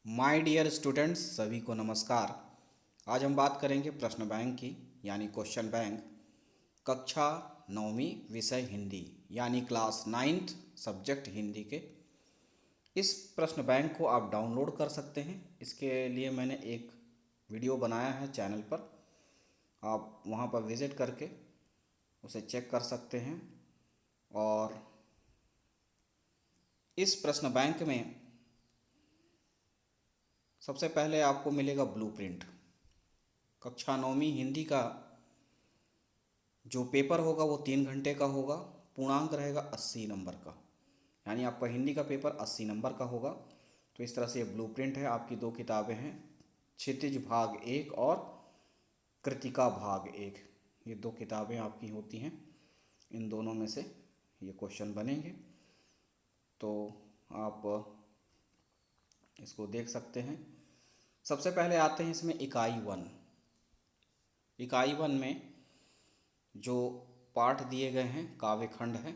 My dear students, सभी को नमस्कार। आज हम बात करेंगे प्रश्न बैंक की, यानी क्वेश्चन बैंक। कक्षा नौवीं, विषय हिंदी, यानी क्लास नाइन्थ, सब्जेक्ट हिंदी के इस प्रश्न बैंक को आप डाउनलोड कर सकते हैं। इसके लिए मैंने एक वीडियो बनाया है चैनल पर, आप वहां पर विज़िट करके उसे चेक कर सकते हैं। और इस प्रश्न बैंक में सबसे पहले आपको मिलेगा ब्लूप्रिंट। कक्षा नौवीं हिंदी का जो पेपर होगा वो 3 घंटे का होगा। पूर्णांक रहेगा 80 नंबर का, यानी आपका हिंदी का पेपर 80 नंबर का होगा। तो इस तरह से ये ब्लूप्रिंट है। आपकी 2 किताबें हैं, क्षितिज भाग 1 और कृतिका भाग 1। ये 2 किताबें आपकी होती हैं। इन दोनों में से ये क्वेश्चन बनेंगे, तो आप इसको देख सकते हैं। सबसे पहले आते हैं इसमें इकाई 1। इकाई 1 में जो पाठ दिए गए हैं, काव्य खंड है,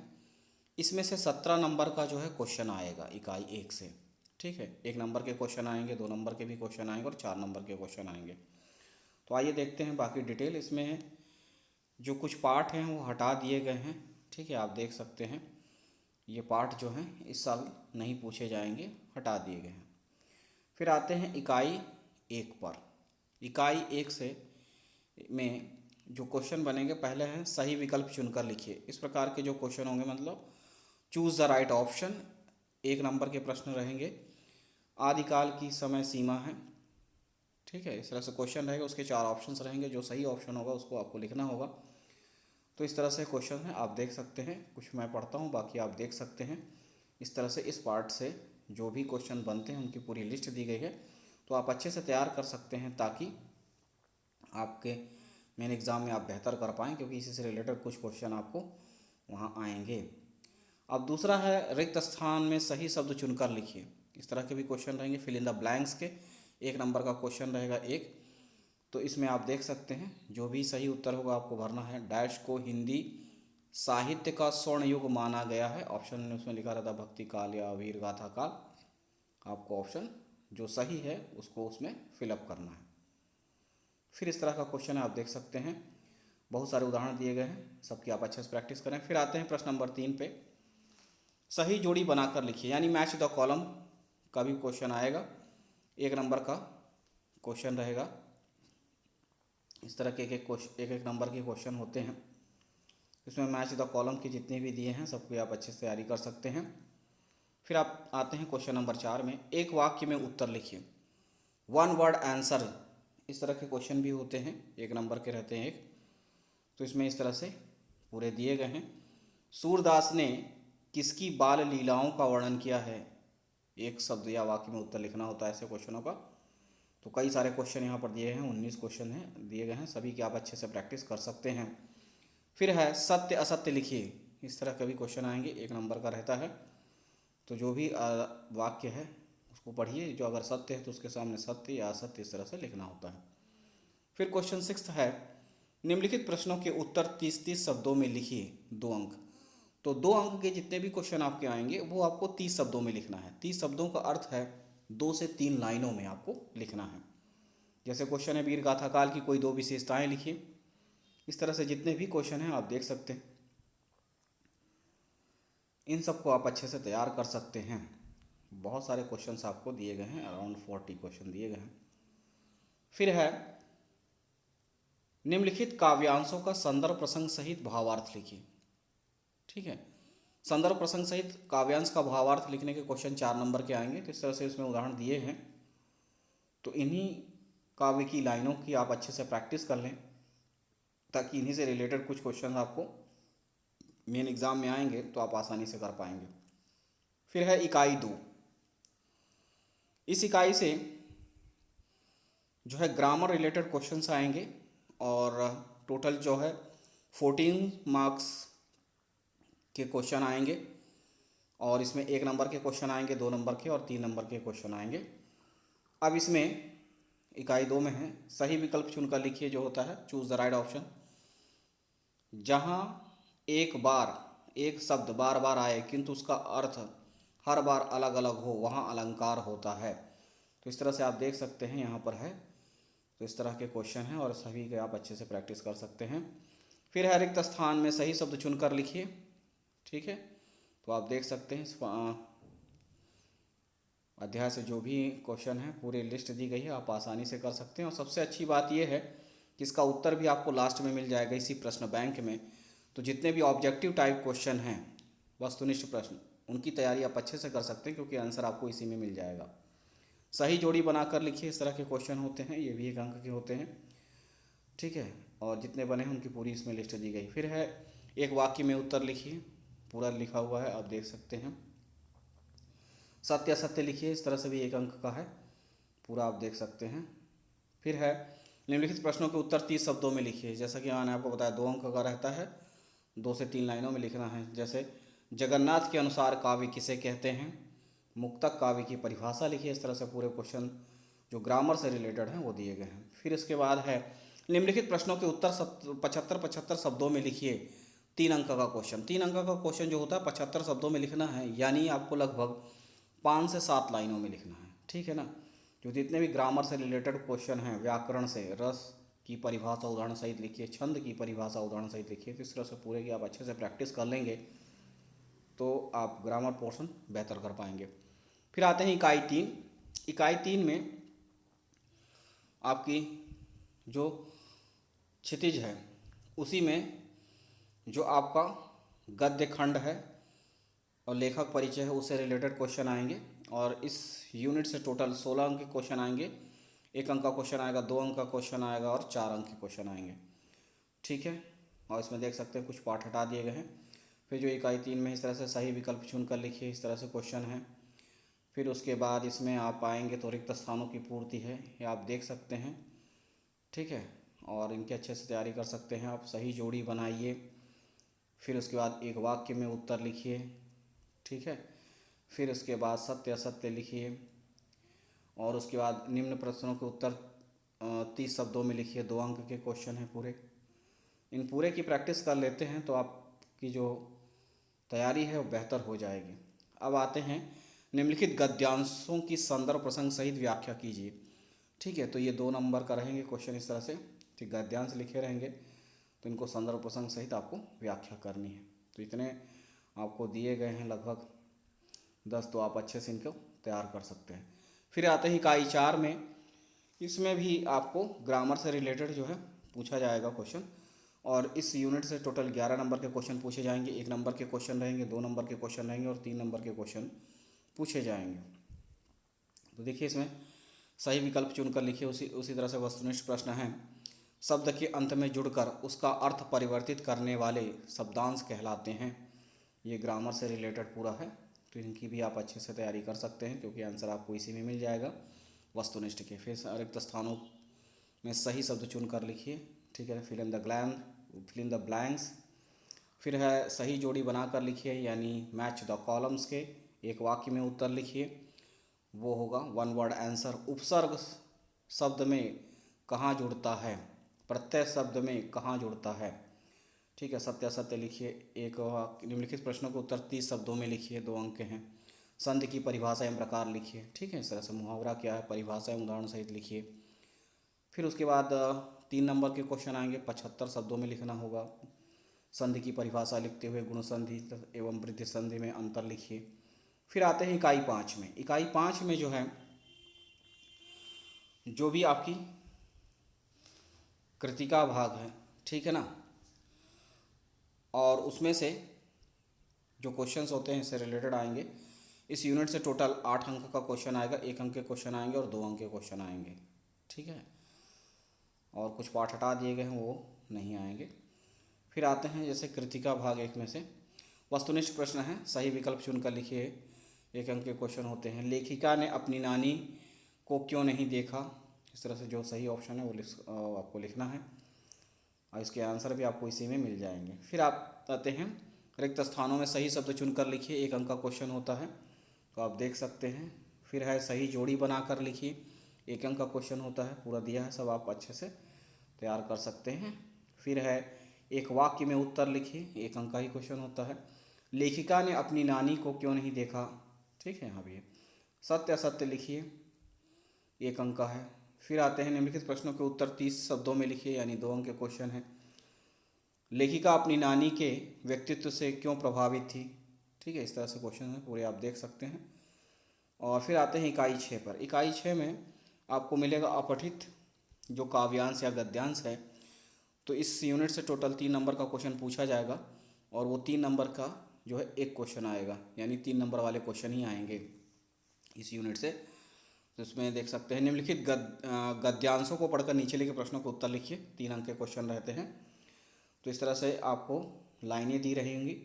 इसमें से 17 नंबर का जो है क्वेश्चन आएगा इकाई 1 से। ठीक है, 1 नंबर के क्वेश्चन आएंगे, 2 नंबर के भी क्वेश्चन आएंगे और 4 नंबर के क्वेश्चन आएंगे। तो आइए देखते हैं बाकी डिटेल। इसमें जो कुछ पाठ हैं वो हटा दिए गए हैं। ठीक है, आप देख सकते हैं ये पाठ जो हैं इस साल नहीं पूछे जाएंगे, हटा दिए गए हैं। फिर आते हैं इकाई 1 पर। इकाई 1 से में जो क्वेश्चन बनेंगे, पहले हैं सही विकल्प चुनकर लिखिए। इस प्रकार के जो क्वेश्चन होंगे, मतलब choose the right option. 1 number के प्रश्न रहेंगे। आदिकाल की समय सीमा है। ठीक है, इस तरह से क्वेश्चन रहेगा, उसके 4 ऑप्शंस रहेंगे। जो सही ऑप्शन होगा उसको आपको लिखना होगा। तो इस तरह से क्वेश्चन है, आप देख सकते हैं। कुछ मैं पढ़ता हूँ, बाकी आप देख सकते हैं। इस तरह से इस पार्ट से जो भी क्वेश्चन बनते हैं उनकी पूरी लिस्ट दी गई है, तो आप अच्छे से तैयार कर सकते हैं ताकि आपके मेन एग्ज़ाम में आप बेहतर कर पाएँ, क्योंकि इसी से रिलेटेड कुछ क्वेश्चन आपको वहाँ आएंगे। अब दूसरा है रिक्त स्थान में सही शब्द चुनकर लिखिए। इस तरह के भी क्वेश्चन रहेंगे, फिल इन द ब्लैंक्स के। 1 नंबर का क्वेश्चन रहेगा एक। तो इसमें आप देख सकते हैं जो भी सही उत्तर होगा आपको भरना है। डैश को हिंदी साहित्य का स्वर्ण युग माना गया है। ऑप्शन में उसमें लिखा रहता भक्ति काल या वीर गाथा काल। आपको ऑप्शन जो सही है उसको उसमें फिलअप करना है। फिर इस तरह का क्वेश्चन है, आप देख सकते हैं। बहुत सारे उदाहरण दिए गए हैं, सबकी आप अच्छे से प्रैक्टिस करें। फिर आते हैं प्रश्न नंबर 3 पे। सही जोड़ी बनाकर लिखिए, यानी मैच द कॉलम का भी क्वेश्चन आएगा। 1 नंबर का क्वेश्चन रहेगा। इस तरह के एक एक नंबर के क्वेश्चन होते हैं। इसमें मैच द कॉलम के जितने भी दिए हैं सबकी आप अच्छे से तैयारी कर सकते हैं। फिर आप आते हैं क्वेश्चन नंबर 4 में। एक वाक्य में उत्तर लिखिए, 1 वर्ड आंसर। इस तरह के क्वेश्चन भी होते हैं, 1 नंबर के रहते हैं एक। तो इसमें इस तरह से पूरे दिए गए हैं। सूरदास ने किसकी बाल लीलाओं का वर्णन किया है। एक शब्द या वाक्य में उत्तर लिखना होता है ऐसे क्वेश्चनों का। तो कई सारे क्वेश्चन यहाँ पर दिए हैं, 19 क्वेश्चन हैं दिए गए हैं, सभी की आप अच्छे से प्रैक्टिस कर सकते हैं। फिर है सत्य असत्य लिखिए। इस तरह के भी क्वेश्चन आएंगे, 1 नंबर का रहता है। तो जो भी वाक्य है उसको पढ़िए, जो अगर सत्य है तो उसके सामने सत्य या असत्य इस तरह से लिखना होता है। फिर क्वेश्चन 6 है, निम्नलिखित प्रश्नों के उत्तर 30-30 शब्दों में लिखिए, 2 अंक। तो 2 अंक के जितने भी क्वेश्चन आपके आएंगे वो आपको 30 शब्दों में लिखना है। 30 शब्दों का अर्थ है 2 से 3 लाइनों में आपको लिखना है। जैसे क्वेश्चन है वीर गाथा काल की कोई 2 विशेषताएं लिखिए। इस तरह से जितने भी क्वेश्चन हैं आप देख सकते हैं, इन सबको आप अच्छे से तैयार कर सकते हैं। बहुत सारे क्वेश्चंस आपको दिए गए हैं, अराउंड 40 क्वेश्चन दिए गए हैं। फिर है निम्नलिखित काव्यांशों का संदर्भ प्रसंग सहित भावार्थ लिखिए। ठीक है, संदर्भ प्रसंग सहित काव्यांश का भावार्थ लिखने के क्वेश्चन 4 नंबर के आएंगे। तो इस तरह से इसमें उदाहरण दिए हैं, तो इन्हीं काव्य की लाइनों की आप अच्छे से प्रैक्टिस कर लें ताकि इन्हीं से रिलेटेड कुछ क्वेश्चन आपको मेन एग्जाम में आएंगे तो आप आसानी से कर पाएंगे। फिर है इकाई 2। इस इकाई से जो है ग्रामर रिलेटेड क्वेश्चंस आएंगे और टोटल जो है 14 मार्क्स के क्वेश्चन आएंगे। और इसमें 1 नंबर के क्वेश्चन आएंगे, 2 नंबर के और 3 नंबर के क्वेश्चन आएंगे। अब इसमें इकाई 2 में है सही विकल्प चुनकर लिखिए, जो होता है चूज द राइट ऑप्शन। जहाँ एक शब्द बार बार आए किंतु उसका अर्थ हर बार अलग अलग हो, वहाँ अलंकार होता है। तो इस तरह से आप देख सकते हैं यहाँ पर है। तो इस तरह के क्वेश्चन हैं और सभी के आप अच्छे से प्रैक्टिस कर सकते हैं। फिर है रिक्त स्थान में सही शब्द चुनकर लिखिए। ठीक है, तो आप देख सकते हैं इस अध्याय से जो भी क्वेश्चन है पूरी लिस्ट दी गई है, आप आसानी से कर सकते हैं। और सबसे अच्छी बात यह है कि इसका उत्तर भी आपको लास्ट में मिल जाएगा इसी प्रश्न बैंक में। तो जितने भी ऑब्जेक्टिव टाइप क्वेश्चन हैं, वस्तुनिष्ठ प्रश्न, उनकी तैयारी आप अच्छे से कर सकते हैं, क्योंकि आंसर आपको इसी में मिल जाएगा। सही जोड़ी बनाकर लिखिए, इस तरह के क्वेश्चन होते हैं, ये भी 1 अंक के होते हैं। ठीक है, और जितने बने हैं उनकी पूरी इसमें लिस्ट दी गई। फिर है एक वाक्य में उत्तर लिखिए, पूरा लिखा हुआ है, आप देख सकते हैं। सत्य असत्य लिखिए, इस तरह से भी 1 अंक का है, पूरा आप देख सकते हैं। फिर है निम्नलिखित प्रश्नों के उत्तर 30 शब्दों में लिखिए। जैसा कि मैंने आपको बताया 2 अंक का रहता है, 2 से 3 लाइनों में लिखना है। जैसे जगन्नाथ के अनुसार काव्य किसे कहते हैं, मुक्तक काव्य की परिभाषा लिखिए। इस तरह से पूरे क्वेश्चन जो ग्रामर से रिलेटेड हैं वो दिए गए हैं। फिर इसके बाद है निम्नलिखित प्रश्नों के उत्तर 75 शब्दों में लिखिए। 3 अंक का क्वेश्चन, 3 अंक का क्वेश्चन जो होता है 75 शब्दों में लिखना है, यानी आपको लगभग 5 से 7 लाइनों में लिखना है। ठीक है ना, जो जितने भी ग्रामर से रिलेटेड क्वेश्चन हैं, व्याकरण से, रस की परिभाषा उदाहरण सहित लिखिए, छंद की परिभाषा उदाहरण सहित लिखिए। तो इस तरह से पूरे की आप अच्छे से प्रैक्टिस कर लेंगे तो आप ग्रामर पोर्शन बेहतर कर पाएंगे। फिर आते हैं इकाई 3। इकाई 3 में आपकी जो क्षितिज है उसी में जो आपका गद्य खंड है और लेखक परिचय है उससे रिलेटेड क्वेश्चन आएंगे। और इस यूनिट से टोटल 16 अंक के क्वेश्चन आएंगे। 1 अंक का क्वेश्चन आएगा, 2 अंक का क्वेश्चन आएगा और 4 अंक के क्वेश्चन आएंगे। ठीक है, और इसमें देख सकते हैं कुछ पार्ट हटा दिए गए हैं। फिर जो इकाई 3 में इस तरह से सही विकल्प चुनकर लिखिए, इस तरह से क्वेश्चन है। फिर उसके बाद इसमें आप आएंगे तो रिक्त स्थानों की पूर्ति है, ये आप देख सकते हैं। ठीक है, और इनकी अच्छे से तैयारी कर सकते हैं आप। सही जोड़ी बनाइए। फिर उसके बाद एक वाक्य में उत्तर लिखिए। ठीक है, फिर उसके बाद सत्य असत्य लिखिए और उसके बाद निम्न प्रश्नों के उत्तर 30 शब्दों में लिखिए। 2 अंक के क्वेश्चन हैं पूरे। इन पूरे की प्रैक्टिस कर लेते हैं तो आपकी जो तैयारी है वो बेहतर हो जाएगी। अब आते हैं निम्नलिखित गद्यांशों की संदर्भ प्रसंग सहित व्याख्या कीजिए। ठीक है, तो ये 2 नंबर का रहेंगे क्वेश्चन इस तरह से। ठीक, गद्यांश लिखे रहेंगे तो इनको संदर्भ प्रसंग सहित आपको व्याख्या करनी है। तो इतने आपको दिए गए हैं लगभग 10, तो आप अच्छे से इनको तैयार कर सकते हैं। फिर आते हैं इकाई 4 में। इसमें भी आपको ग्रामर से रिलेटेड जो है पूछा जाएगा क्वेश्चन, और इस यूनिट से टोटल 11 नंबर के क्वेश्चन पूछे जाएंगे। 1 नंबर के क्वेश्चन रहेंगे, 2 नंबर के क्वेश्चन रहेंगे और 3 नंबर के क्वेश्चन पूछे जाएंगे। तो देखिए इसमें सही विकल्प चुनकर लिखिए। उसी तरह से वस्तुनिष्ठ प्रश्न है, शब्द के अंत में जुड़कर उसका अर्थ परिवर्तित करने वाले शब्दांश कहलाते हैं। ये ग्रामर से रिलेटेड पूरा है, तो इनकी भी आप अच्छे से तैयारी कर सकते हैं, क्योंकि आंसर आपको इसी में मिल जाएगा वस्तुनिष्ठ के। फिर रिक्त स्थानों में सही शब्द चुनकर लिखिए। ठीक है, फिल इन द ब्लैंक्स। फिर है सही जोड़ी बनाकर लिखिए, यानी मैच द कॉलम्स के। एक वाक्य में उत्तर लिखिए, वो होगा 1 वर्ड आंसर। उपसर्ग शब्द में कहाँ जुड़ता है, प्रत्यय शब्द में कहाँ जुड़ता है। ठीक है, सत्य असत्य लिखिए। एक निम्नलिखित प्रश्नों के उत्तर 30 शब्दों में लिखिए, 2 अंक के हैं। संधि की परिभाषा एवं प्रकार लिखिए। ठीक है, इस तरह से मुहावरा क्या है, परिभाषा एवं उदाहरण सहित लिखिए। फिर उसके बाद 3 नंबर के क्वेश्चन आएंगे, 75 शब्दों में लिखना होगा। संधि की परिभाषा लिखते हुए गुण संधि एवं वृद्धि संधि में अंतर लिखिए। फिर आते हैं इकाई 5 में। इकाई 5 में जो है जो भी आपकी कृतिका भाग है, ठीक है ना, और उसमें से जो क्वेश्चंस होते हैं इससे रिलेटेड आएंगे। इस यूनिट से टोटल 8 अंक का क्वेश्चन आएगा। 1 अंक के क्वेश्चन आएंगे और 2 अंक के क्वेश्चन आएंगे। ठीक है, और कुछ पाठ हटा दिए गए हैं, वो नहीं आएंगे। फिर आते हैं जैसे कृतिका भाग 1 में से वस्तुनिष्ठ प्रश्न है, सही विकल्प चुनकर लिखिए। 1 अंक के क्वेश्चन होते हैं। लेखिका ने अपनी नानी को क्यों नहीं देखा। इस तरह से जो सही ऑप्शन है वो आपको लिखना है, और इसके आंसर भी आपको इसी में मिल जाएंगे। फिर आप आते हैं रिक्त स्थानों में सही शब्द चुनकर लिखिए। 1 अंक का क्वेश्चन होता है, तो आप देख सकते हैं। फिर है सही जोड़ी बनाकर लिखिए। 1 अंक का क्वेश्चन होता है, पूरा दिया है, सब आप अच्छे से तैयार कर सकते हैं। फिर है एक वाक्य में उत्तर लिखिए। 1 अंक का ही क्वेश्चन होता है। लेखिका ने अपनी नानी को क्यों नहीं देखा। ठीक है, यहाँ भी है। सत्य असत्य लिखिए। 1 अंक का है। फिर आते हैं निम्नलिखित प्रश्नों के उत्तर 30 शब्दों में लिखिए, यानी 2 अंक के क्वेश्चन है। लेखिका अपनी नानी के व्यक्तित्व से क्यों प्रभावित थी। ठीक है, इस तरह से क्वेश्चन है, पूरे आप देख सकते हैं। और फिर आते हैं इकाई 6 पर। इकाई 6 में आपको मिलेगा अपठित जो काव्यांश या गद्यांश है। तो इस यूनिट से टोटल 3 नंबर का क्वेश्चन पूछा जाएगा और वो 3 नंबर का जो है एक क्वेश्चन आएगा, यानी 3 नंबर वाले क्वेश्चन ही आएंगे इस यूनिट से। तो इसमें देख सकते हैं निम्नलिखित गद्यांशों को पढ़कर नीचे लिखे प्रश्नों के उत्तर लिखिए। 3 अंक के क्वेश्चन रहते हैं। तो इस तरह से आपको लाइनें दी रहेंगी,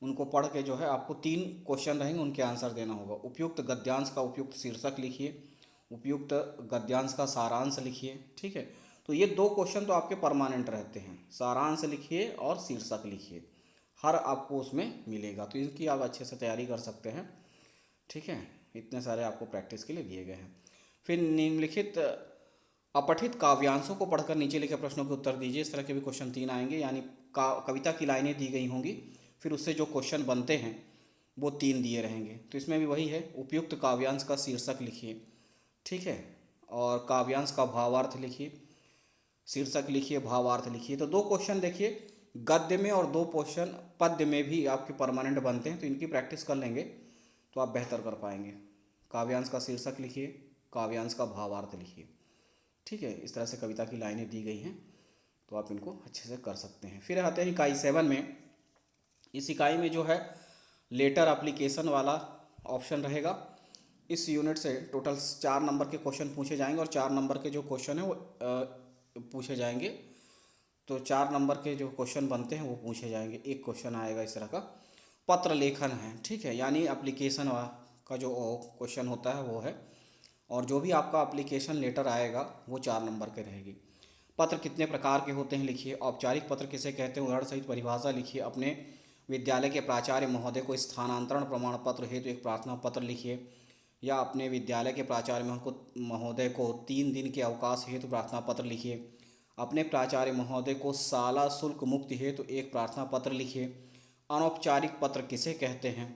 उनको पढ़ के जो है आपको 3 क्वेश्चन रहेंगे, उनके आंसर देना होगा। उपयुक्त गद्यांश का उपयुक्त शीर्षक लिखिए, उपयुक्त गद्यांश का सारांश लिखिए। ठीक है, तो ये 2 क्वेश्चन तो आपके परमानेंट रहते हैं, सारांश लिखिए और शीर्षक लिखिए, हर आपको उसमें मिलेगा। तो इनकी आप अच्छे से तैयारी कर सकते हैं। ठीक है, इतने सारे आपको प्रैक्टिस के लिए दिए गए हैं। फिर निम्नलिखित अपठित काव्यांशों को पढ़कर नीचे लिखे प्रश्नों के उत्तर दीजिए। इस तरह के भी क्वेश्चन 3 आएंगे, यानी कविता की लाइनें दी गई होंगी, फिर उससे जो क्वेश्चन बनते हैं वो 3 दिए रहेंगे। तो इसमें भी वही है, उपयुक्त काव्यांश का शीर्षक लिखिए। ठीक है, और काव्यांश का भावार्थ लिखिए, शीर्षक लिखिए, भावार्थ लिखिए। तो 2 क्वेश्चन देखिए गद्य में और 2 क्वेश्चन पद्य में भी आपके परमानेंट बनते हैं। तो इनकी प्रैक्टिस कर लेंगे तो आप बेहतर कर पाएंगे। काव्यांश का शीर्षक लिखिए, काव्यांश का भावार्थ लिखिए। ठीक है, इस तरह से कविता की लाइनें दी गई हैं, तो आप इनको अच्छे से कर सकते हैं। फिर आते हैं इकाई 7 में। इस इकाई में जो है लेटर एप्लीकेशन वाला ऑप्शन रहेगा। इस यूनिट से टोटल 4 नंबर के क्वेश्चन पूछे जाएंगे और 4 नंबर के जो क्वेश्चन हैं वो पूछे जाएंगे। तो 4 नंबर के जो क्वेश्चन बनते हैं वो पूछे जाएंगे। एक क्वेश्चन आएगा इस तरह का, पत्र लेखन है। ठीक है, यानी एप्लीकेशन का जो क्वेश्चन होता है वो है, और जो भी आपका एप्लीकेशन लेटर आएगा वो 4 नंबर के रहेगी। पत्र कितने प्रकार के होते हैं लिखिए। औपचारिक पत्र किसे कहते हैं, उदाहरण सहित परिभाषा लिखिए। अपने विद्यालय के प्राचार्य महोदय को स्थानांतरण प्रमाण पत्र हेतु एक प्रार्थना पत्र लिखिए, या अपने विद्यालय के प्राचार्य महोदय को 3 दिन के अवकाश हेतु प्रार्थना पत्र लिखिए। अपने प्राचार्य महोदय को शाला शुल्क मुक्ति हेतु एक प्रार्थना पत्र लिखिए। अनौपचारिक पत्र किसे कहते हैं,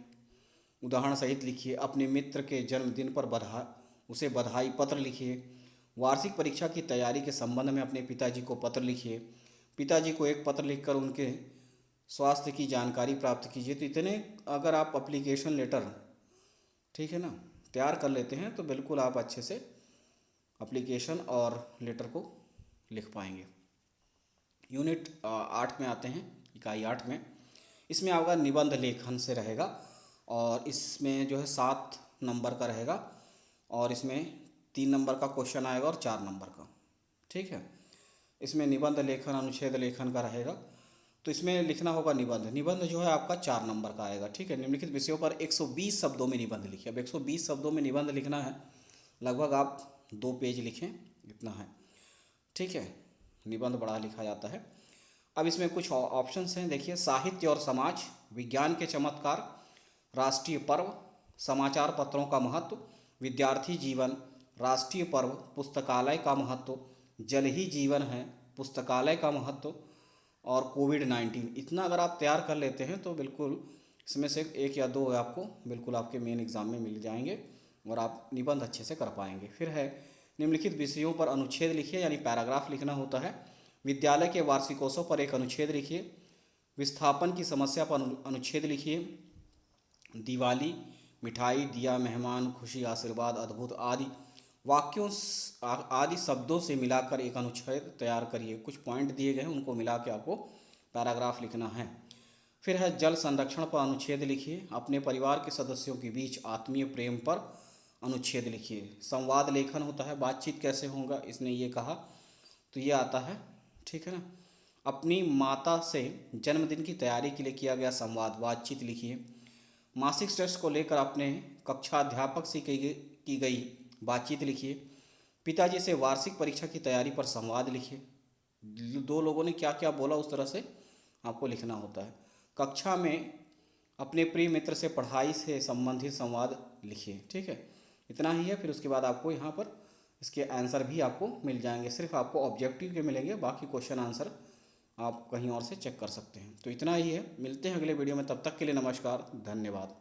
उदाहरण सहित लिखिए। अपने मित्र के जन्मदिन पर उसे बधाई पत्र लिखिए। वार्षिक परीक्षा की तैयारी के संबंध में अपने पिताजी को पत्र लिखिए। पिताजी को एक पत्र लिखकर उनके स्वास्थ्य की जानकारी प्राप्त कीजिए। तो इतने अगर आप एप्लीकेशन लेटर, ठीक है ना, तैयार कर लेते हैं तो बिल्कुल आप अच्छे से एप्लीकेशन और लेटर को लिख पाएंगे। यूनिट 8 में आते हैं, इकाई 8 में। इसमें आपका निबंध लेखन से रहेगा और इसमें जो है 7 नंबर का रहेगा और इसमें 3 नंबर का क्वेश्चन आएगा और 4 नंबर का। ठीक है, इसमें निबंध लेखन, अनुच्छेद लेखन का रहेगा। तो इसमें लिखना होगा निबंध। निबंध जो है आपका 4 नंबर का आएगा। ठीक है, निम्नलिखित विषयों पर 120 शब्दों में निबंध लिखिए। अब 120 शब्दों में निबंध लिखना है, लगभग आप 2 पेज लिखें, इतना है। ठीक है, निबंध बड़ा लिखा जाता है। अब इसमें कुछ ऑप्शंस हैं, देखिए। साहित्य और समाज, विज्ञान के चमत्कार, राष्ट्रीय पर्व, समाचार पत्रों का महत्व, विद्यार्थी जीवन, राष्ट्रीय पर्व, पुस्तकालय का महत्व, जल ही जीवन है, पुस्तकालय का महत्व, और कोविड-19। इतना अगर आप तैयार कर लेते हैं तो बिल्कुल इसमें से 1 या 2 आपको बिल्कुल आपके मेन एग्ज़ाम में मिल जाएंगे और आप निबंध अच्छे से कर पाएंगे। फिर है निम्नलिखित विषयों पर अनुच्छेद लिखिए, यानी पैराग्राफ लिखना होता है। विद्यालय के वार्षिकोत्सव पर एक अनुच्छेद लिखिए। विस्थापन की समस्या पर अनुच्छेद लिखिए। दिवाली, मिठाई, दिया, मेहमान, खुशी, आशीर्वाद, अद्भुत आदि वाक्यों आदि शब्दों से मिलाकर एक अनुच्छेद तैयार करिए। कुछ पॉइंट दिए गए हैं, उनको मिला के आपको पैराग्राफ लिखना है। फिर है जल संरक्षण पर अनुच्छेद लिखिए। अपने परिवार के सदस्यों के बीच आत्मीय प्रेम पर अनुच्छेद लिखिए। संवाद लेखन होता है, बातचीत कैसे होगा, इसने ये कहा, तो ये आता है। ठीक है ना। अपनी माता से जन्मदिन की तैयारी के लिए किया गया संवाद, बातचीत लिखिए। मासिक टेस्ट को लेकर अपने कक्षा अध्यापक से की गई बातचीत लिखिए। पिताजी से वार्षिक परीक्षा की तैयारी पर संवाद लिखिए। 2 लोगों ने क्या क्या बोला, उस तरह से आपको लिखना होता है। कक्षा में अपने प्रिय मित्र से पढ़ाई से संबंधित संवाद लिखिए। ठीक है, इतना ही है। फिर उसके बाद आपको यहाँ पर इसके आंसर भी आपको मिल जाएंगे। सिर्फ आपको ऑब्जेक्टिव के मिलेंगे, बाकी क्वेश्चन आंसर आप कहीं और से चेक कर सकते हैं। तो इतना ही है, मिलते हैं अगले वीडियो में। तब तक के लिए नमस्कार, धन्यवाद।